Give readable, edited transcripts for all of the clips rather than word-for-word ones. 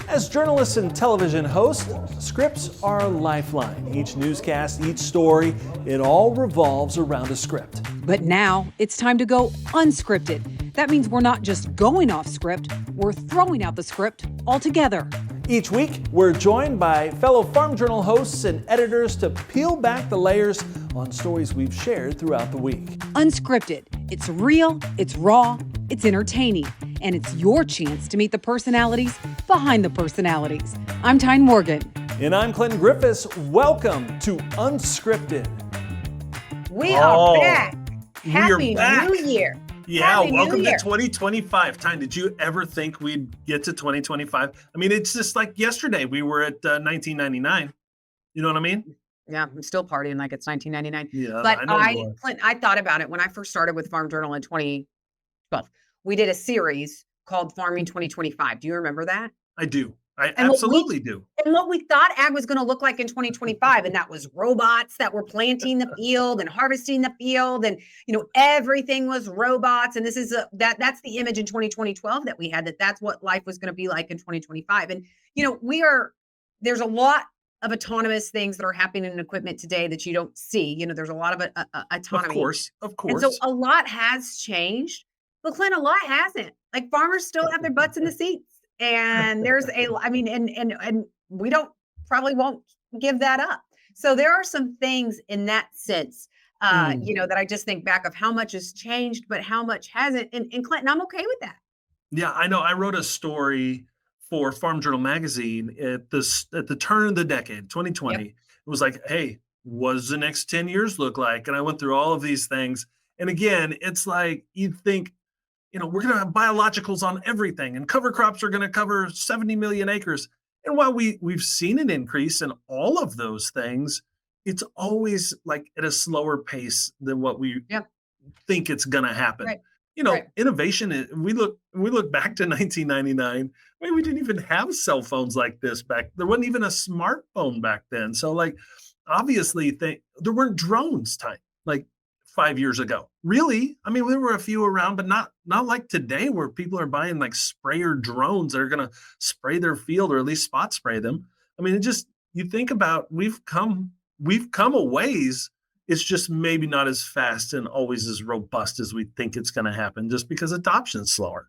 As journalists and television hosts, scripts are a lifeline. Each newscast, each story, it all revolves around a script. But now it's time to go unscripted. That means we're not just going off script, we're throwing out the script altogether. Each week, we're joined by fellow Farm Journal hosts and editors to peel back the layers on stories we've shared throughout the week. Unscripted. It's real, it's raw, it's entertaining, and it's your chance to meet the personalities behind the personalities. I'm Tyne Morgan. And I'm Clinton Griffiths. Welcome to Unscripted. We are back. Happy back. New Year. Yeah, Happy welcome New Year. to 2025. Tyne, did you ever think we'd get to 2025? I mean, it's just like yesterday. We were at 1999. You know what I mean? Yeah, I'm still partying like it's 1999. Yeah, But I know you are. Clint, I thought about it when I first started with Farm Journal in 2012. We did a series called Farming 2025. Do you remember that? I do. I And what absolutely do. And what we thought ag was going to look like in 2025, and that was robots that were planting the field and harvesting the field, and everything was robots. And this is that's the image in 2012 that we had, that's what life was going to be like in 2025. And there's a lot of autonomous things that are happening in equipment today that you don't see. There's a lot of autonomy. Of And course. so a lot has changed, but Clint, a lot hasn't. Like farmers still have their butts in the seats. And there's and we won't give that up. So there are some things in that sense, that I just think back of how much has changed, but how much hasn't. And Clinton, I'm okay with that. Yeah, I know. I wrote a story for Farm Journal magazine at the turn of the decade, 2020. Yep. It was like, hey, what does the next 10 years look like? And I went through all of these things. And again, it's like you'd think, we're going to have biologicals on everything, and cover crops are going to cover 70 million acres. And while we've seen an increase in all of those things, it's always like at a slower pace than what we think it's going to happen. Right. Innovation. We look back to 1999. I mean, we didn't even have cell phones like this back. There wasn't even a smartphone back then. So, like, obviously, there weren't drones like 5 years ago. Really? I mean, there were a few around, but not like today, where people are buying like sprayer drones that are going to spray their field, or at least spot spray them. I mean, you think about, we've come a ways. It's just maybe not as fast and always as robust as we think it's going to happen, just because adoption's slower.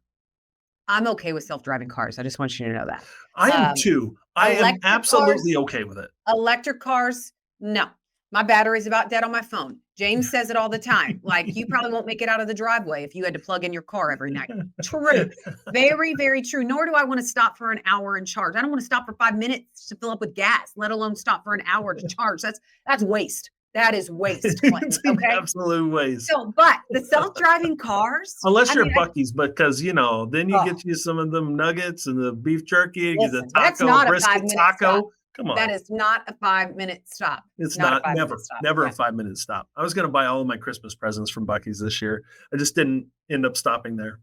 I'm okay with self-driving cars. I just want you to know that. I am too. I am electric absolutely cars- okay with it. Electric cars, no. My battery's about dead on my phone. James says it all the time. Like, you probably won't make it out of the driveway if you had to plug in your car every night. True. Very, very true. Nor do I want to stop for an hour and charge. I don't want to stop for 5 minutes to fill up with gas, let alone stop for an hour to charge. That's waste. That is waste, Clinton, It's an okay? absolute waste. So, but the self-driving cars. Unless you're Buc-ee's, because then you get you some of them nuggets and the beef jerky, Listen, the that's taco, not a brisket 5-minute taco. stop. Come on. That is not a 5-minute stop. It's a not 5-minute stop. never Yeah. a 5-minute stop. I was going to buy all of my Christmas presents from Buc-ee's this year. I just didn't end up stopping there.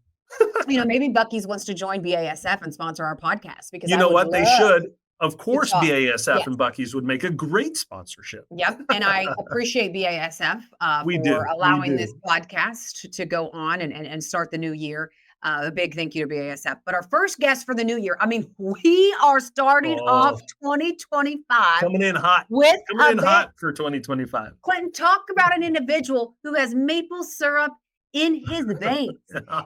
Maybe Buc-ee's wants to join BASF and sponsor our podcast, because You know what? They should. Of course, talk. BASF Yes. and Buc-ee's would make a great sponsorship. Yep. And I appreciate BASF We for do. allowing We this do. podcast to go on and start the new year. A big thank you to BASF. But our first guest for the new year, we are starting off 2025 Coming in hot. with Coming in a hot for 2025. Clinton, talk about an individual who has maple syrup in his veins.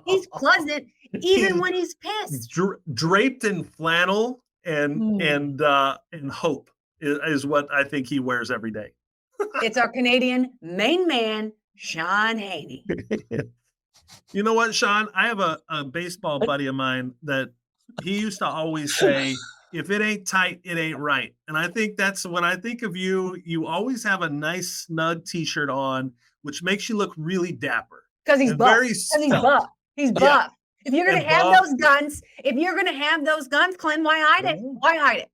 He's pleasant even when he's pissed. Draped in flannel Hmm. and hope is what I think he wears every day. It's our Canadian main man, Shaun Haney. You know what, Shaun? I have a baseball buddy of mine that he used to always say, if it ain't tight, it ain't right. And I think that's when I think of you, you always have a nice snug t-shirt on, which makes you look really dapper. Because he's And buff. very Because he's stuffed. buff. He's buff. Yeah. If you're going to And have buff. those guns, Clinton, why hide it? Why hide it?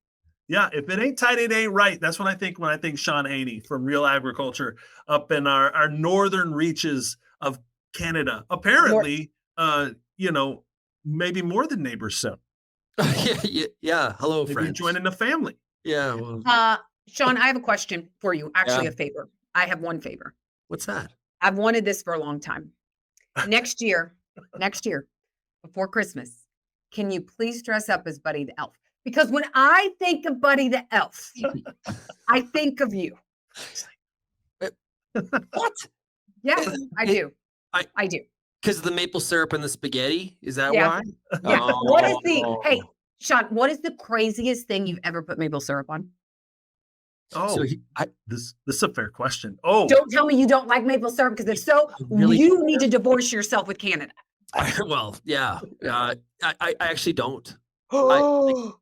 Yeah, if it ain't tight, it ain't right. That's what I think when I think Shaun Haney from RealAgriculture up in our northern reaches of Canada. Apparently, maybe more than neighbors soon. Yeah. Hello, Maybe friends. joining the family. Yeah. Well, Shaun, I have a question for you. Actually, Yeah. a favor. I have one favor. what's that? I've wanted this for a long time. Next year, before Christmas, can you please dress up as Buddy the Elf? Because when I think of Buddy the Elf, I think of you. What? Yeah, I do. I- I do. Because of the maple syrup and the spaghetti? Is that Yeah. why? Yeah. What is Oh. hey, Shaun, what is the craziest thing you've ever put maple syrup on? Oh, So this is a fair question. Oh, Don't tell me you don't like maple syrup, because if so, really you need to divorce yourself with Canada. well, yeah. I actually don't. Oh,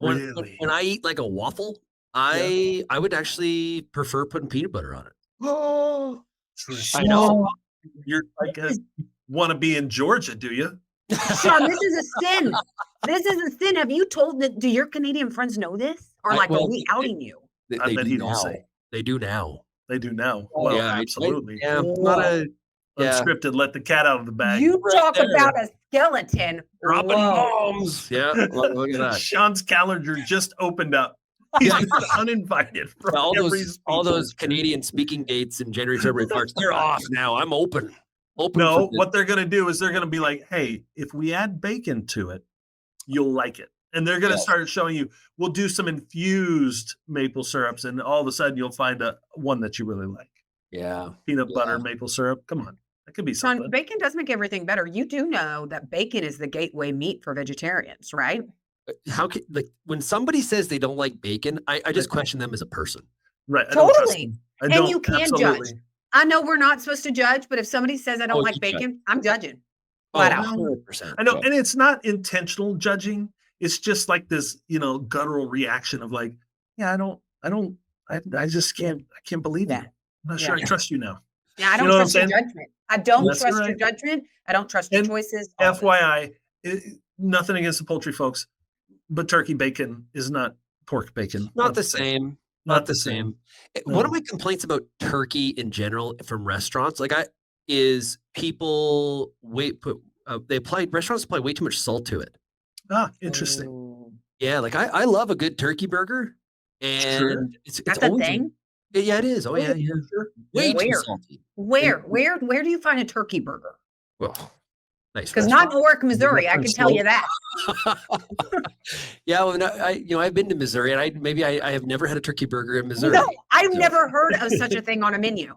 really? When I eat like a waffle, I would actually prefer putting peanut butter on it. I know. You're like want to be in Georgia, do you? Shaun, this is a sin. This is a sin. Have you told that? Do your Canadian friends know this, or I- like, well, are we outing you? I bet do he don't now. say. They do now. They do now. Oh, Well, yeah, absolutely. Yeah, Whoa. not a yeah. Unscripted, let the cat out of the bag. You right talk there. about a skeleton. Dropping Whoa. bombs. Yeah, look at that. Sean's calendar just opened up. He's Yeah. been uninvited from all every those speeches. Canadian speaking dates in January, February, March, they're off now. I'm open. Open. No, for what they're going to do is they're going to be like, hey, if we add bacon to it, you'll like it. And they're going to start showing you, we'll do some infused maple syrups. And all of a sudden you'll find one that you really like. yeah. Peanut butter, maple syrup. Come on. That could be Shaun, something. bacon does make everything better. You do know that bacon is the gateway meat for vegetarians, right? How can when somebody says they don't like bacon, I just question them as a person. Right. I don't trust Totally. them. I And don't, you can absolutely. judge. I know we're not supposed to judge, but if somebody says I don't Oh, like you judge. bacon, I'm judging. Flat out. 100%. I know. And it's not intentional judging. It's just like this, guttural reaction of like, yeah, I just can't believe you. Yeah. I'm not sure I trust you now. Yeah, I You don't know what I'm trust your saying? judgment. I don't That's trust your right. judgment. I don't trust your And choices. all of it. FYI, nothing against the poultry folks, but turkey bacon is not pork bacon. Not the same. Not the same. One of No. my complaints about turkey in general from restaurants, is people restaurants apply way too much salt to it. Ah, interesting. Oh. Yeah, like I love a good turkey burger, Sure. and it's That's a always thing? Yeah, it is. Oh yeah, yeah. Way too Where? salty. Where do you find a turkey burger? Well, nice. Because not in Newark, Missouri, I can tell you that. Yeah, well, I've been to Missouri, and I have never had a turkey burger in Missouri. No, I've So- never heard of such a thing on a menu.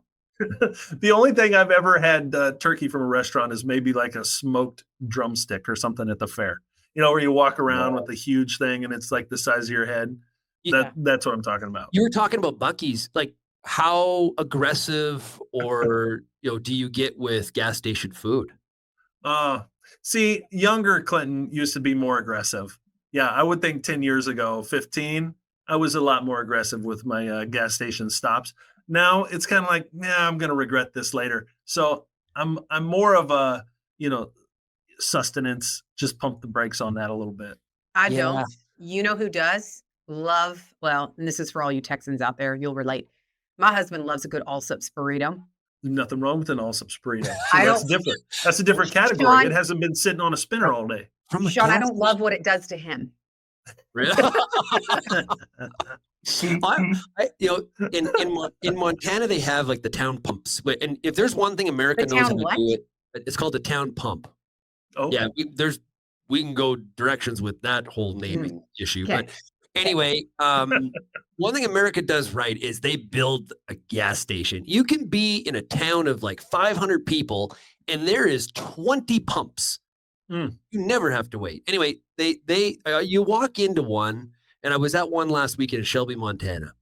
The only thing I've ever had turkey from a restaurant is maybe like a smoked drumstick or something at the fair. Where you walk around with a huge thing and it's like the size of your head. Yeah. That's what I'm talking about. You were talking about Buc-ee's. Like, how aggressive or do you get with gas station food? See, younger Clinton used to be more aggressive. Yeah, I would think 10 years ago, 15, I was a lot more aggressive with my gas station stops. Now it's kind of like, I'm going to regret this later. So I'm more of a, sustenance, just pump the brakes on that a little bit. I Yeah. don't. You know who does? And this is for all you Texans out there, you'll relate. My husband loves a good all-subs burrito. Nothing wrong with an all-subs burrito. I That's don't- different. That's a different category. Shaun- It hasn't been sitting on a spinner all day. From a Shaun, I gas don't love what it does to him. Really? In Montana they have like the town pumps, and if there's one thing America The knows how town to what? do it, it's called a town pump. Oh, Yeah, we can go directions with that whole naming issue, Okay. but anyway, one thing America does right is they build a gas station. You can be in a town of like 500 people, and there is 20 pumps. Mm. You never have to wait. Anyway, you walk into one, and I was at one last weekend in Shelby, Montana,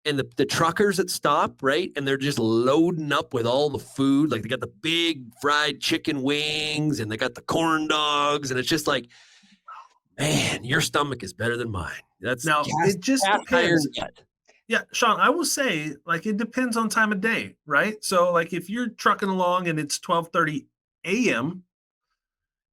and the truckers that stop, right, and they're just loading up with all the food. Like they got the big fried chicken wings, and they got the corn dogs, and it's just like, man, your stomach is better than mine. That's Now, it just cast depends. iron gut. Yeah, Shaun, I will say, like, it depends on time of day, right? So, like, if you're trucking along and it's 12:30 a.m.,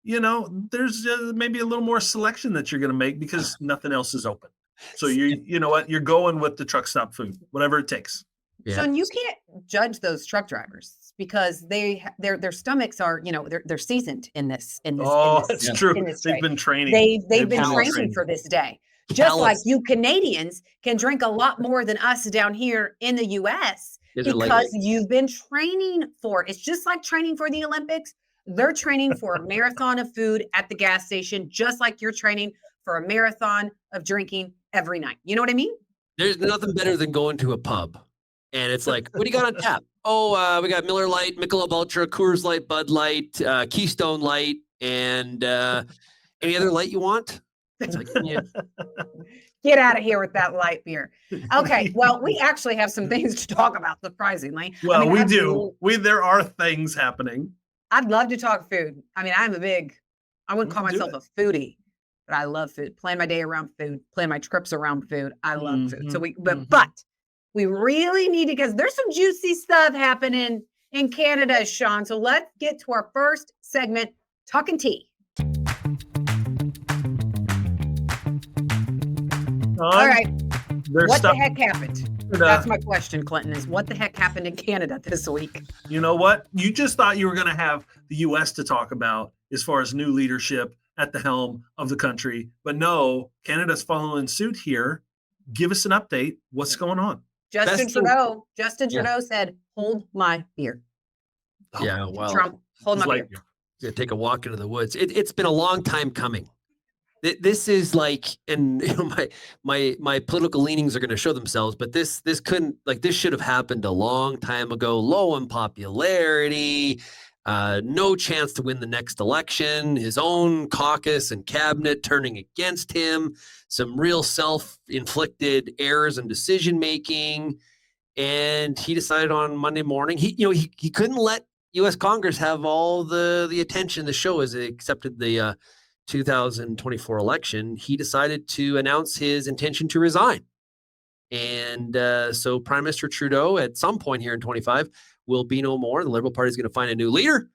there's maybe a little more selection that you're going to make because nothing else is open. So you know what? You're going with the truck stop food, whatever it takes. Yeah. Shaun, you can't judge those truck drivers because their stomachs are, they're seasoned in this. Oh, in this, it's true. in this They've trade. been training. They've been Callous. training for this day. Just like Callous. you Canadians can drink a lot more than us down here in the US These are because lightweight. you've been training for it. It's just like training for the Olympics. They're training for a marathon of food at the gas station, just like you're training for a marathon of drinking every night. You know what I mean? There's nothing better than going to a pub and it's like, what do you got on tap? Oh, we got Miller Lite, Michelob Ultra, Coors Light, Bud Light, Keystone Light, and any other light you want? It's like, yeah. Get out of here with that light beer. Okay, well, we actually have some things to talk about, surprisingly. Well, I mean, we absolutely. do. There are things happening. I'd love to talk food. I mean, I wouldn't call Do myself a foodie, but I love food. Plan my day around food, plan my trips around food. I love food. So but we really need to, because there's some juicy stuff happening in Canada, Shaun. So let's get to our first segment, Talking Tea. All right. What the heck happened? That's my question, Clinton, is what the heck happened in Canada this week? You know what? You just thought you were going to have the U.S. to talk about as far as new leadership at the helm of the country. But no, Canada's following suit here. Give us an update. What's going on? Justin Trudeau said, hold my beer. Yeah, well. Trump, hold my beer. Yeah, take a walk into the woods. It's been a long time coming. This is like, and you know, my political leanings are going to show themselves, but this should have happened a long time ago. Low in popularity, no chance to win the next election. His own caucus and cabinet turning against him. Some real self-inflicted errors in decision making, and he decided on Monday morning he couldn't let U.S. Congress have all the attention the show as it accepted the 2024 election. He decided to announce his intention to resign. And so Prime Minister Trudeau at some point here in 25 will be no more. The Liberal Party is going to find a new leader.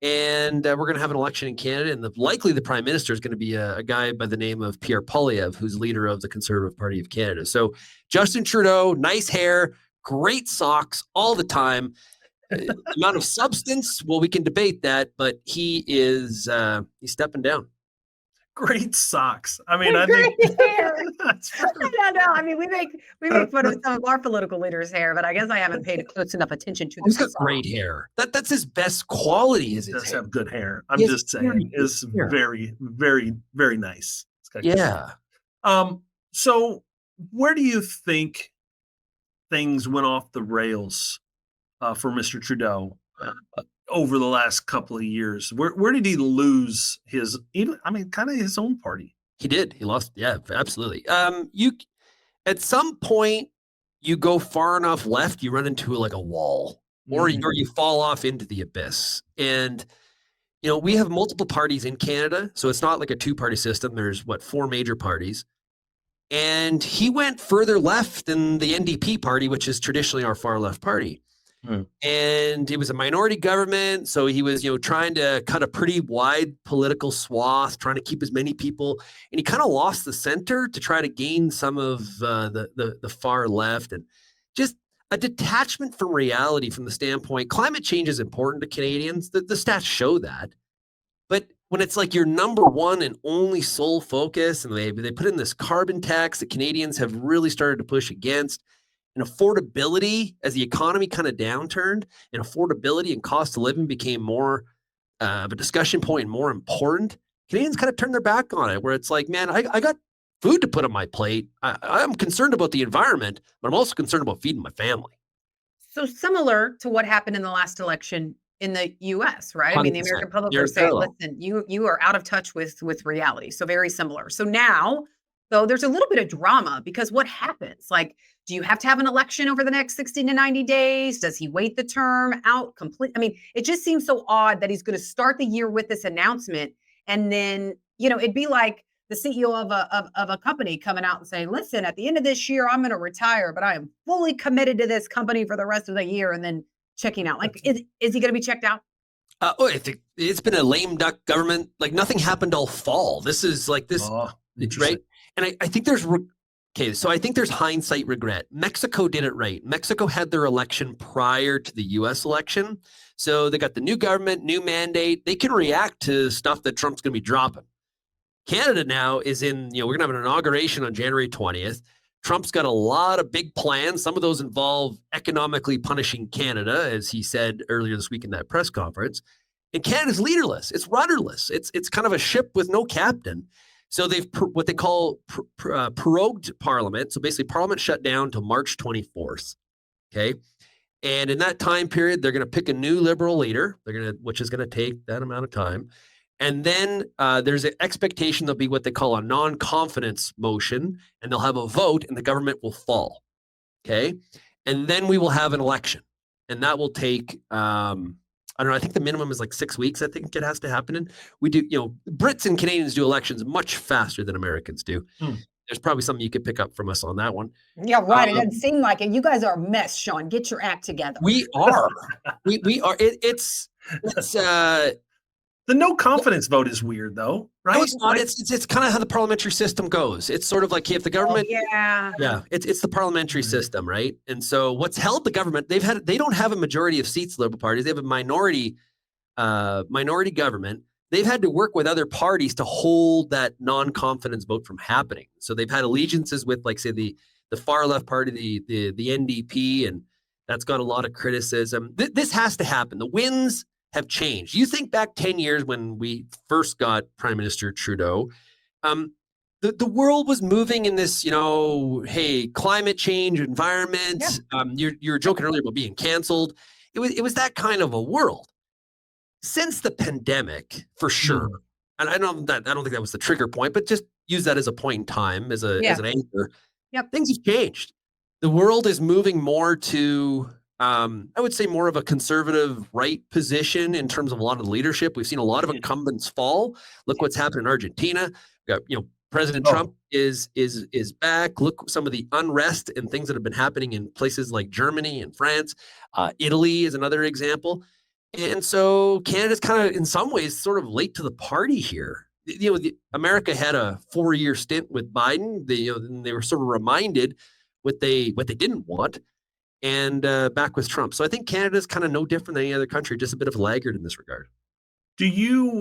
And we're going to have an election in Canada. And likely the Prime Minister is going to be a guy by the name of Pierre Poilievre, who's leader of the Conservative Party of Canada. So Justin Trudeau, nice hair, great socks all the time. Amount of substance, well, we can debate that, but he's stepping down. Great socks. I mean, I think that's no. I mean, we make fun of some of our political leaders' hair, but I guess I haven't paid close enough attention to He's got great hair. That's his best quality. Is he his does hair. have good hair. I'm just saying, it's very, very, very nice. Yeah. So where do you think things went off the rails for Mr. Trudeau over the last couple of years? Where did he lose his kind of his own party? He did. He lost. Yeah, absolutely. You at some point you go far enough left, you run into like a wall, or you fall off into the abyss. And we have multiple parties in Canada, so it's not like a two-party system. There's 4 major parties. And he went further left than the NDP party, which is traditionally our far left party. And it was a minority government, so he was, trying to cut a pretty wide political swath, trying to keep as many people, and he kind of lost the center to try to gain some of the far left, and just a detachment from reality from the standpoint. Climate change is important to Canadians. The stats show that, but when it's like your number one and only sole focus, and they put in this carbon tax that Canadians have really started to push against. And affordability, as the economy kind of downturned, and affordability and cost of living became more of a discussion point and more important, Canadians kind of turned their back on it, where it's like, man, I got food to put on my plate. I'm concerned about the environment, but I'm also concerned about feeding my family. So similar to what happened in the last election in the U.S., right? 100%. I mean, the American public are saying, listen, you are out of touch with reality. So very similar. So now, though, there's a little bit of drama, because what happens? Like, do you have to have an election over the next 60 to 90 days? Does he wait the term out complete? I mean, it just seems so odd that he's going to start the year with this announcement. And then, it'd be like the CEO of a company coming out and saying, listen, at the end of this year, I'm going to retire, but I am fully committed to this company for the rest of the year, and then checking out. Like, is he going to be checked out? I think it's been a lame duck government. Like, nothing happened all fall. This is like this, right? And I think there's so I think there's hindsight regret. Mexico did it right. Mexico had their election prior to the U.S. election. So they got the new government, new mandate. They can react to stuff that Trump's going to be dropping. Canada now is in, we're going to have an inauguration on January 20th. Trump's got a lot of big plans. Some of those involve economically punishing Canada, as he said earlier this week in that press conference. And Canada's leaderless. It's rudderless. It's kind of a ship with no captain. So they've what they call prorogued Parliament. So basically, Parliament shut down till March 24th. Okay, and in that time period, they're going to pick a new Liberal leader. Which is going to take that amount of time. And then there's an expectation there'll be what they call a non-confidence motion, and they'll have a vote, and the government will fall. Okay, and then we will have an election, and that will take I don't know. I think the minimum is like 6 weeks. I think it has to happen. And we do, Brits and Canadians do elections much faster than Americans do. There's probably something you could pick up from us on that one. Yeah, right. It doesn't seem like it. You guys are a mess, Shaun. Get your act together. We are. we are. It's the no confidence vote is weird, though, right? No, it's not. It's kind of how the parliamentary system goes. It's sort of like if the government, it's the parliamentary system, right? And so what's held the government? They don't have a majority of seats. Liberal parties. They have a minority government. They've had to work with other parties to hold that non-confidence vote from happening. So they've had allegiances with, like, say, the far left party, the NDP, and that's got a lot of criticism. This has to happen. The winds have changed. You think back 10 years when we first got Prime Minister Trudeau, the world was moving in this, hey, climate change, environment. Yeah. You were joking earlier about being canceled. It was that kind of a world. Since the pandemic, for sure, and I don't think that was the trigger point, but just use that as a point in time, as an anchor. Yep. Things have changed. The world is moving more to I would say more of a conservative right position in terms of a lot of leadership. We've seen a lot of incumbents fall. Look what's happened in Argentina. We've got, President Trump is back. Look some of the unrest and things that have been happening in places like Germany and France. Italy is another example. And so Canada's kind of, in some ways, sort of late to the party here. America had a 4-year stint with Biden. They were sort of reminded what they didn't want. And back with Trump. So I think Canada's kind of no different than any other country, just a bit of a laggard in this regard. Do you,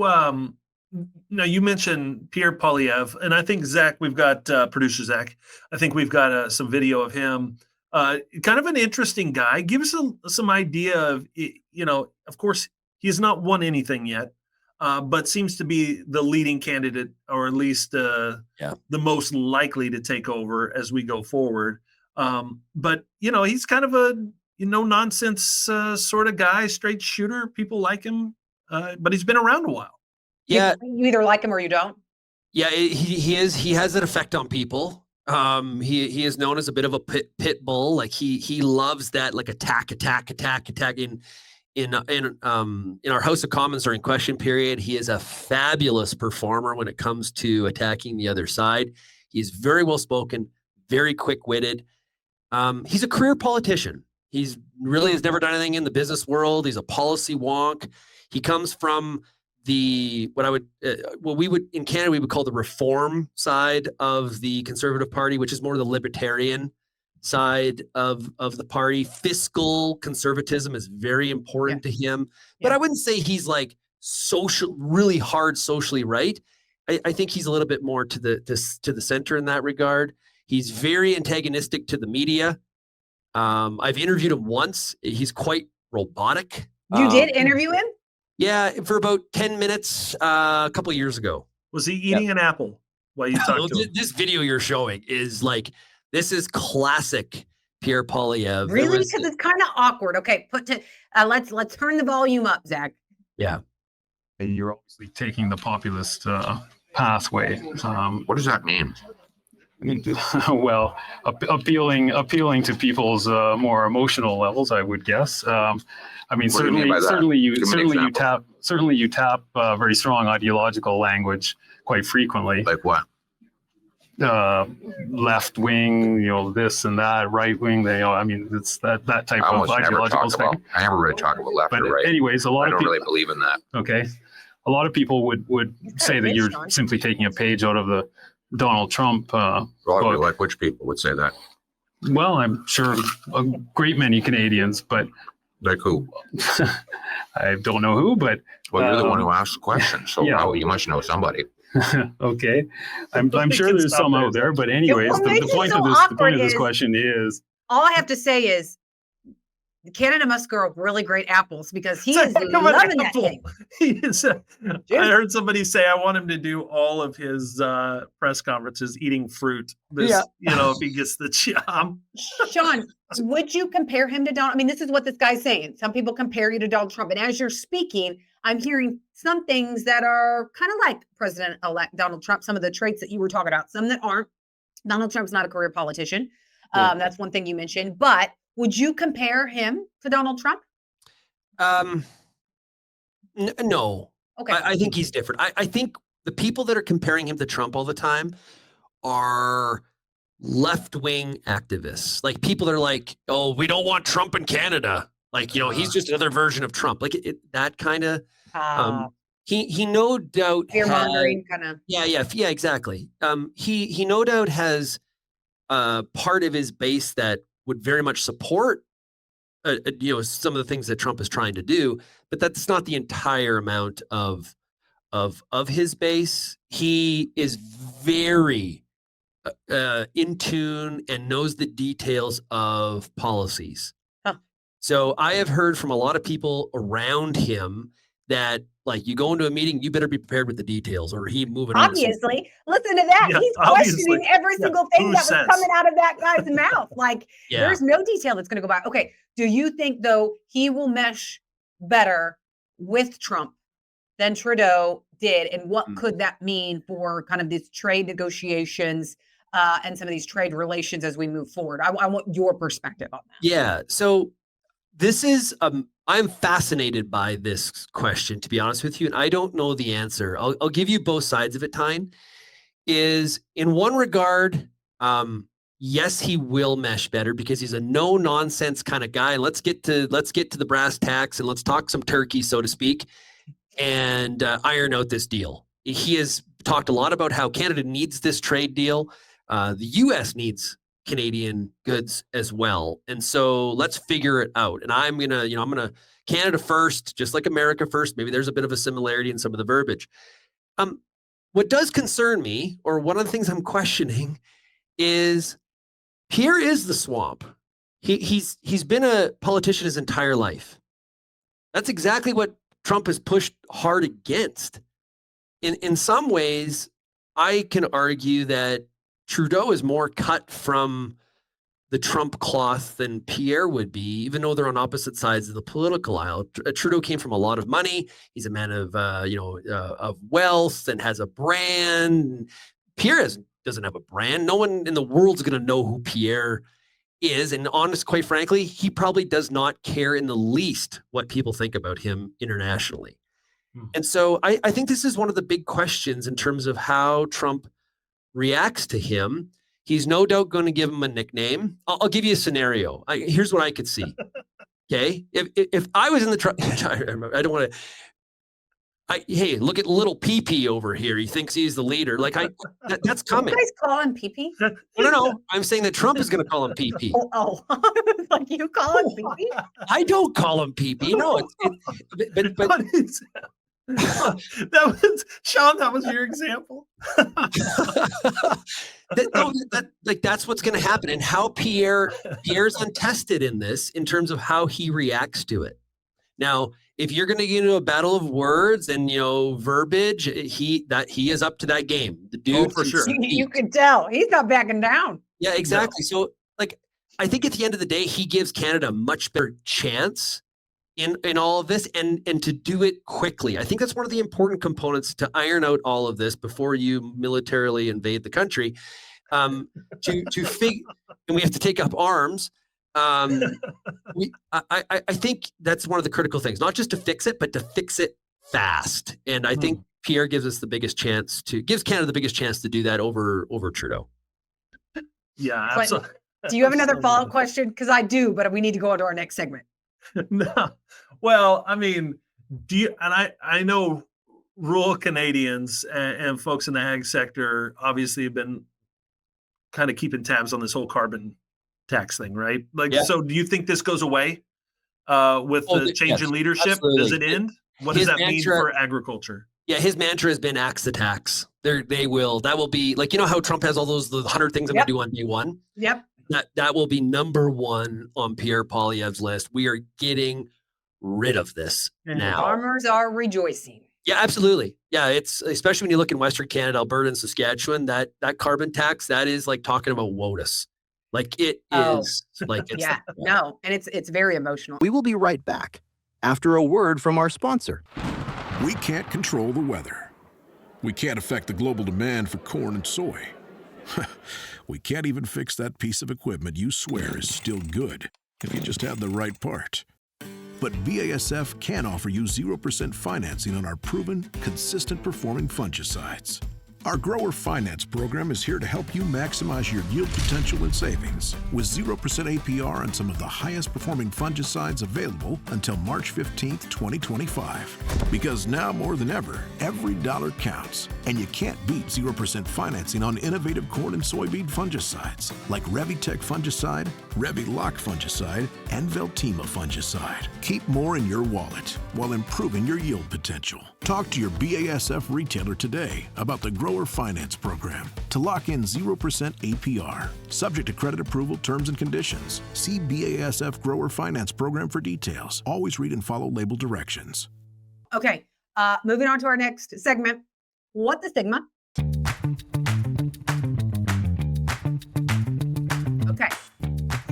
now you mentioned Pierre Poilievre, and I think Zach, we've got producer Zach, I think we've got some video of him. Kind of an interesting guy. Give us some idea of, of course, he has not won anything yet, but seems to be the leading candidate, or at least the most likely to take over as we go forward. But he's kind of a nonsense sort of guy, straight shooter. People like him, but he's been around a while. Yeah, you either like him or you don't. Yeah, he has an effect on people. He is known as a bit of a pit bull. Like he loves that, like attack. In our House of Commons during question period, he is a fabulous performer when it comes to attacking the other side. He's very well spoken, very quick-witted. He's a career politician. He's really has never done anything in the business world. He's a policy wonk. He comes from what we would in Canada we would call the reform side of the Conservative Party, which is more the libertarian side of the party. Fiscal conservatism is very important to him, but I wouldn't say he's like really hard socially right. I think he's a little bit more to the center in that regard. He's very antagonistic to the media. I've interviewed him once. He's quite robotic. You did interview him? Yeah, for about 10 minutes a couple of years ago. Was he eating an apple while you talked to him? This video you're showing is this is classic Pierre Poilievre. Really? Because it's kind of awkward. Okay, let's turn the volume up, Zach. Yeah. You're obviously taking the populist pathway. What does that mean? Well, appealing to people's more emotional levels, I would guess. Certainly you tap very strong ideological language quite frequently. Like what? Left wing, this and that, right wing. It's that type of ideological spectrum. I never really talk about left or right. Anyways, I don't really believe in that. Okay, a lot of people would say that you're simply taking a page out of the Donald Trump book. Like which people would say that? Well, I'm sure a great many Canadians, but like who? I don't know who, but you're the one who asked the question, so you must know somebody. Okay, I'm sure there's some out there, but anyways, the point of this question is. All I have to say is, Canada must grow really great apples because he It's is a heck of an loving that apple. thing. He is I heard somebody say, I want him to do all of his press conferences eating fruit. If he gets the job. Shaun, would you compare him to Donald? I mean, this is what this guy's saying. Some people compare you to Donald Trump. And as you're speaking, I'm hearing some things that are kind of like President-elect Donald Trump, some of the traits that you were talking about, some that aren't. Donald Trump's not a career politician. That's one thing you mentioned. But would you compare him to Donald Trump? No. Okay. I think he's different. I think the people that are comparing him to Trump all the time are left-wing activists. Like people that are like, oh, we don't want Trump in Canada. Like, he's just another version of Trump. Like that kind of, he no doubt fear-mongering kind of. Yeah, exactly. He no doubt has part of his base that would very much support some of the things that Trump is trying to do, but that's not the entire amount of his base. He is very in tune and knows the details of policies. So I have heard from a lot of people around him that, like, you go into a meeting, you better be prepared with the details, or he moving on. Obviously, listen to that. Yeah, He's questioning every single thing that was coming out of that guy's mouth. Like, there's no detail that's going to go by. Okay, do you think, though, he will mesh better with Trump than Trudeau did? And what could that mean for kind of these trade negotiations and some of these trade relations as we move forward? I want your perspective on that. Yeah, so this is I'm fascinated by this question, to be honest with you, and I don't know the answer. I'll give you both sides of it. Tyne is, in one regard, yes, he will mesh better because he's a no nonsense kind of guy. Let's get to the brass tacks and let's talk some turkey, so to speak, and iron out this deal. He has talked a lot about how Canada needs this trade deal. The U.S. needs Canadian goods as well. And so let's figure it out. And I'm going to Canada first, just like America first. Maybe there's a bit of a similarity in some of the verbiage. What does concern me, or one of the things I'm questioning, is Pierre is the swamp. He's been a politician his entire life. That's exactly what Trump has pushed hard against. In some ways, I can argue that Trudeau is more cut from the Trump cloth than Pierre would be, even though they're on opposite sides of the political aisle. Trudeau came from a lot of money. He's a man of wealth and has a brand. Pierre doesn't have a brand. No one in the world's going to know who Pierre is. And quite frankly, he probably does not care in the least what people think about him internationally. And so I think this is one of the big questions in terms of how Trump reacts to him. He's no doubt going to give him a nickname. I'll give you a scenario. Here's what I could see. Okay, if I was in the truck, I don't want to. Hey, look at little PP over here. He thinks he's the leader. Like that's coming. You guys call him PP? No. I'm saying that Trump is going to call him PP. Like you call him PP? I don't call him PP. No, but that was Shaun. That was your example. That's what's going to happen, and how Pierre's untested in this in terms of how he reacts to it. Now, if you're going to get into a battle of words and verbiage, he is up to that game. The dude, for sure. You can tell he's not backing down. Yeah, exactly. No. So, I think at the end of the day, he gives Canada a much better chance in all of this, and to do it quickly. I think that's one of the important components to iron out all of this before you militarily invade the country. To figure, and we have to take up arms. I think that's one of the critical things, not just to fix it, but to fix it fast. And I think Pierre gives Canada the biggest chance to do that over Trudeau. Yeah, absolutely. Do you have another follow-up question? Because I do, but we need to go on to our next segment. No. Well, I mean, I know rural Canadians and folks in the ag sector obviously have been kind of keeping tabs on this whole carbon tax thing, right? So do you think this goes away with the change in leadership? Absolutely. Does it end? What does that mean for agriculture? Yeah, his mantra has been axe the tax. That will be like, how Trump has all those 100 things I'm going to do on day one. Yep. That will be number one on Pierre Poilievre's list. We are getting rid of this now. Farmers are rejoicing. Yeah, absolutely. Yeah, it's especially when you look in Western Canada, Alberta, and Saskatchewan, that carbon tax, that is like talking about WOTUS. Like it is like it's no, and it's very emotional. We will be right back after a word from our sponsor. We can't control the weather. We can't affect the global demand for corn and soy. We can't even fix that piece of equipment you swear is still good if you just have the right part. But BASF can offer you 0% financing on our proven, consistent performing fungicides. Our grower finance program is here to help you maximize your yield potential and savings with 0% APR on some of the highest performing fungicides available until March 15th, 2025. Because now more than ever, every dollar counts, and you can't beat 0% financing on innovative corn and soybean fungicides like Revitec fungicide, Reviloc fungicide, and Veltima fungicide. Keep more in your wallet while improving your yield potential. Talk to your BASF retailer today about the Grower Finance Program to lock in 0% APR. Subject to credit approval, terms and conditions. See BASF Grower Finance Program for details. Always read and follow label directions. Okay, moving on to our next segment. What the Sigma? Okay,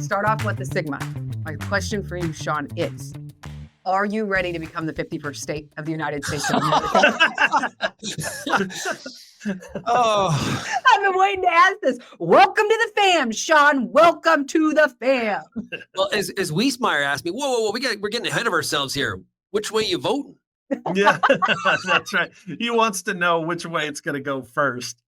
start off with the Sigma. My question for you, Shaun, is: are you ready to become the 51st state of the United States of America? I've been waiting to ask this. Welcome to the fam, Shaun. Welcome to the fam. Well, as Wiesmeyer asked me, whoa, we're getting ahead of ourselves here. Which way you voting? Yeah, that's right. He wants to know which way it's going to go first.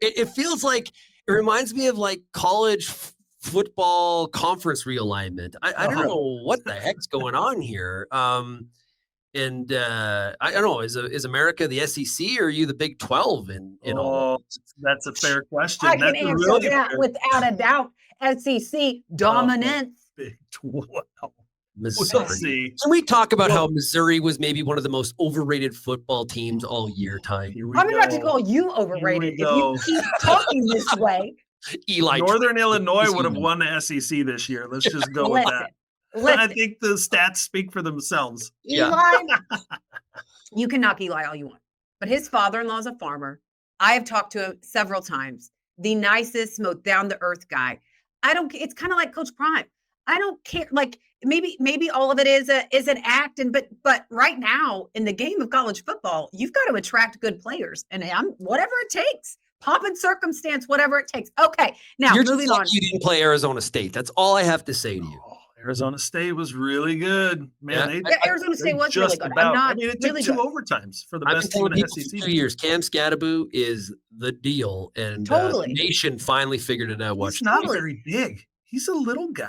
It feels like, it reminds me of like college football conference realignment. I don't know what the heck's going on here. I don't know, is America the SEC or are you the Big 12 in all? That's a fair question. I can answer that without a doubt. SEC dominance. Big 12. Missouri. Can we talk about how Missouri was maybe one of the most overrated football teams all year, Tyne? I'm about to call you overrated if you keep talking this way. Eli Northern Illinois would have won the SEC this year. Let's just go with that. I think the stats speak for themselves. Eli, you can knock Eli all you want, but his father-in-law is a farmer. I have talked to him several times. The nicest, most down-to-earth guy. It's kind of like Coach Prime. I don't care. Like maybe all of it is an act, but right now in the game of college football, you've got to attract good players, and whatever it takes. Pomp and circumstance, whatever it takes. Okay, now moving on. You didn't play Arizona State. That's all I have to say to you. Arizona State was really good, man. Arizona State was really good. It took two overtimes for the best team in the SEC. 2 years. Cam Scadaboo is the deal, and the nation finally figured it out. He's not very big. He's a little guy.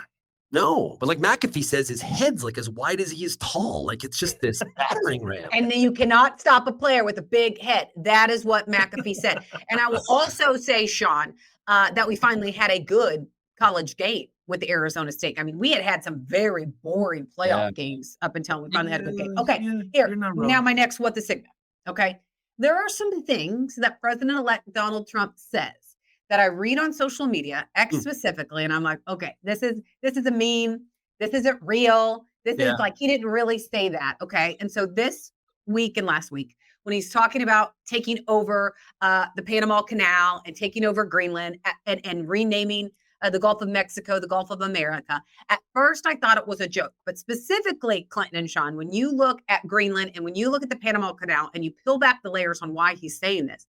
No, but like McAfee says, his head's like as wide as he is tall. Like it's just this battering ram. And then you cannot stop a player with a big head. That is what McAfee said. And I will also say, Shaun, that we finally had a good college game with the Arizona State. I mean, we had some very boring playoff games up until we finally had a good game. Okay, here. Now my next what the Sigma. Okay. There are some things that President-elect Donald Trump says that I read on social media, X specifically, and I'm like, okay, this is a meme. This isn't real. This is like, he didn't really say that. Okay. And so this week and last week, when he's talking about taking over the Panama Canal and taking over Greenland and renaming the Gulf of Mexico, the Gulf of America, at first I thought it was a joke, but specifically, Clinton and Shaun, when you look at Greenland and when you look at the Panama Canal and you peel back the layers on why he's saying this,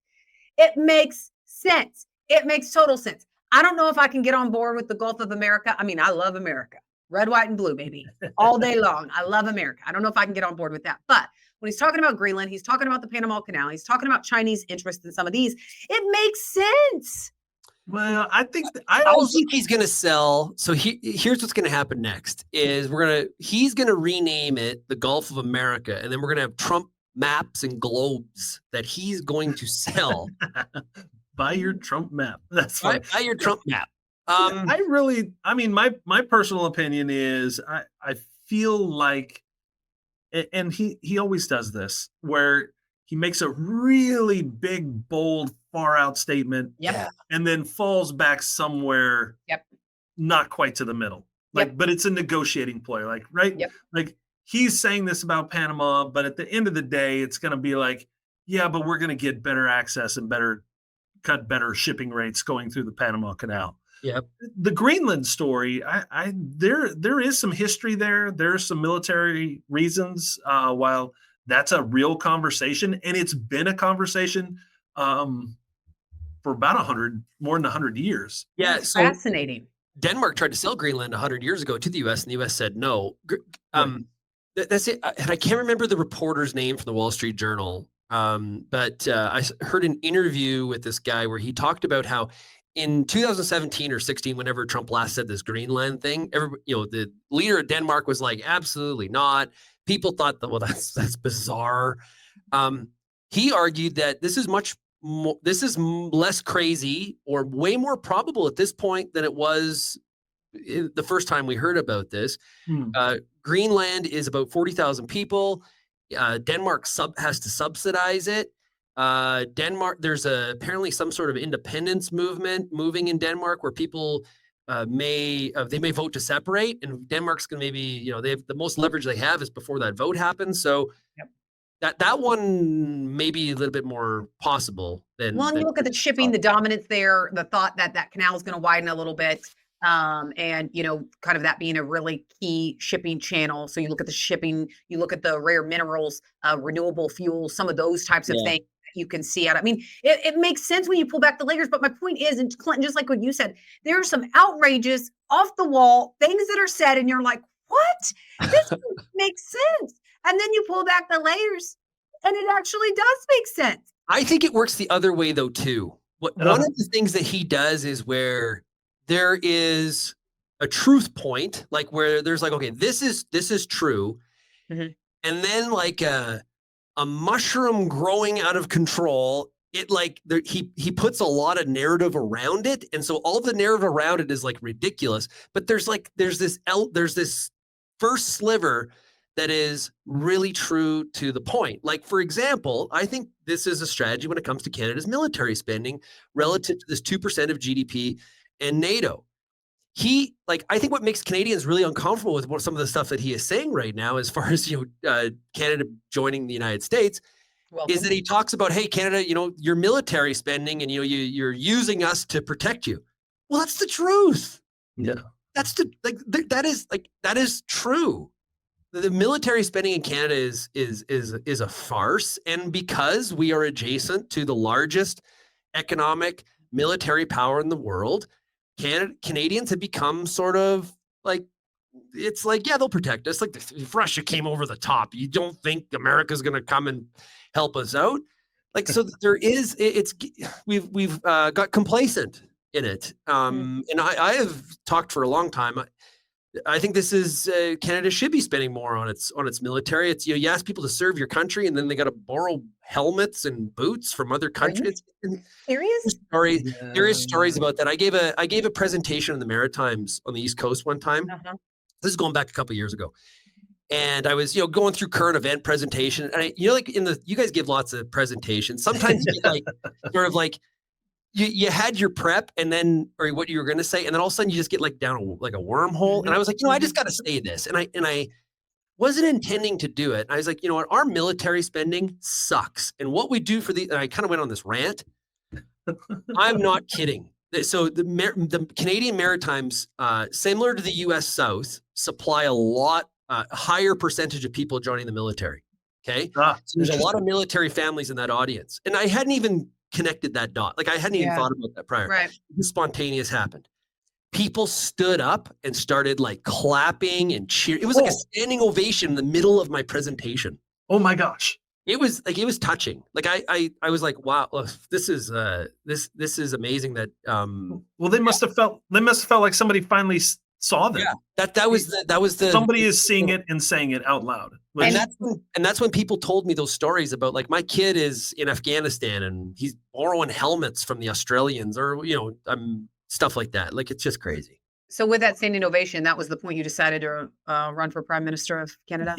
it makes sense. It makes total sense. I don't know if I can get on board with the Gulf of America. I mean, I love America. Red, white, and blue, baby. All day long. I love America. I don't know if I can get on board with that. But when he's talking about Greenland, he's talking about the Panama Canal, he's talking about Chinese interest in some of these. It makes sense. Well, I think he's going to sell. So here's what's going to happen next is he's going to rename it the Gulf of America. And then we're going to have Trump maps and globes that he's going to sell. Buy your Trump map. That's fine. Buy your Trump map. My personal opinion is I feel like, and he always does this, where he makes a really big, bold, far out statement, and then falls back somewhere not quite to the middle. Like, but it's a negotiating play, like, right? Yep. Like, he's saying this about Panama, but at the end of the day, it's going to be like, yeah, but we're going to get better access and better shipping rates going through the Panama Canal. Yep. The Greenland story, there is some history there. There's some military reasons. While that's a real conversation, and it's been a conversation for about more than 100 years. Yeah, it's fascinating. Denmark tried to sell Greenland 100 years ago to the U.S., and the U.S. said no. That's it. And I can't remember the reporter's name from the Wall Street Journal, but I heard an interview with this guy where he talked about how in 2017 or 16, whenever Trump last said this Greenland thing, the leader of Denmark was like, absolutely not. People thought that, well, that's bizarre. He argued that this is less crazy or way more probable at this point than it was the first time we heard about this. Greenland is about 40,000 people. Denmark has to subsidize it. Denmark, there's apparently some sort of independence movement moving in Denmark where people may vote to separate, and Denmark's going to maybe, they have the most leverage they have is before that vote happens. So that one may be a little bit more possible than. Well, and you look at the shipping, the dominance there, the thought that canal is going to widen a little bit. And, kind of that being a really key shipping channel. So you look at the shipping, you look at the rare minerals, renewable fuels, some of those types of things that you can see out. I mean, it makes sense when you pull back the layers. But my point is, and Clinton, just like what you said, there are some outrageous, off the wall things that are said, and you're like, what? This makes sense. And then you pull back the layers, and it actually does make sense. I think it works the other way, though, too. One of the things that he does is where there is a truth point, like where there's like, okay, this is true. Mm-hmm. And then like a mushroom growing out of control, he puts a lot of narrative around it. And so all the narrative around it is like ridiculous, but there's this first sliver that is really true to the point. Like, for example, I think this is a strategy when it comes to Canada's military spending relative to this 2% of GDP and NATO. I think what makes Canadians really uncomfortable with some of the stuff that he is saying right now, as far as, Canada joining the United States, is that he talks about, hey, Canada, your military spending and, you're using us to protect you. Well, that's the truth. Yeah. That is true. The military spending in Canada is a farce. And because we are adjacent to the largest economic military power in the world, Canadians have become sort of like, it's like, yeah, they'll protect us. Like if Russia came over the top, you don't think America's going to come and help us out? Like, so there is, we've got complacent in it. And I have talked for a long time. I think this is Canada should be spending more on its military. It's, you ask people to serve your country, and then they got to borrow helmets and boots from other countries. There is stories about that. I gave a presentation in the Maritimes on the East Coast one time. This is going back a couple of years ago, and I was going through current event presentation, and you guys give lots of presentations. Sometimes you get sort of like. You had your prep and then, or what you were going to say, and then all of a sudden you just get like down a wormhole. And I was like, I just got to say this. And I wasn't intending to do it. I was like, what? Our military spending sucks. And what we do and I kind of went on this rant. I'm not kidding. So the Canadian Maritimes, similar to the U.S. South, supply a higher percentage of people joining the military. Okay. So there's a lot of military families in that audience. And I hadn't even connected that dot. Like I hadn't even thought about that prior. Right. Spontaneous happened. People stood up and started like clapping and cheering. It was like a standing ovation in the middle of my presentation. Oh my gosh. It was touching. Like I was like, wow, this is amazing that well, they must have felt like somebody finally saw them. Yeah. That was the somebody is seeing it and saying it out loud. And that's when people told me those stories about like my kid is in Afghanistan and he's borrowing helmets from the Australians or stuff like that. Like it's just crazy. So with that standing ovation, that was the point you decided to run for Prime Minister of Canada?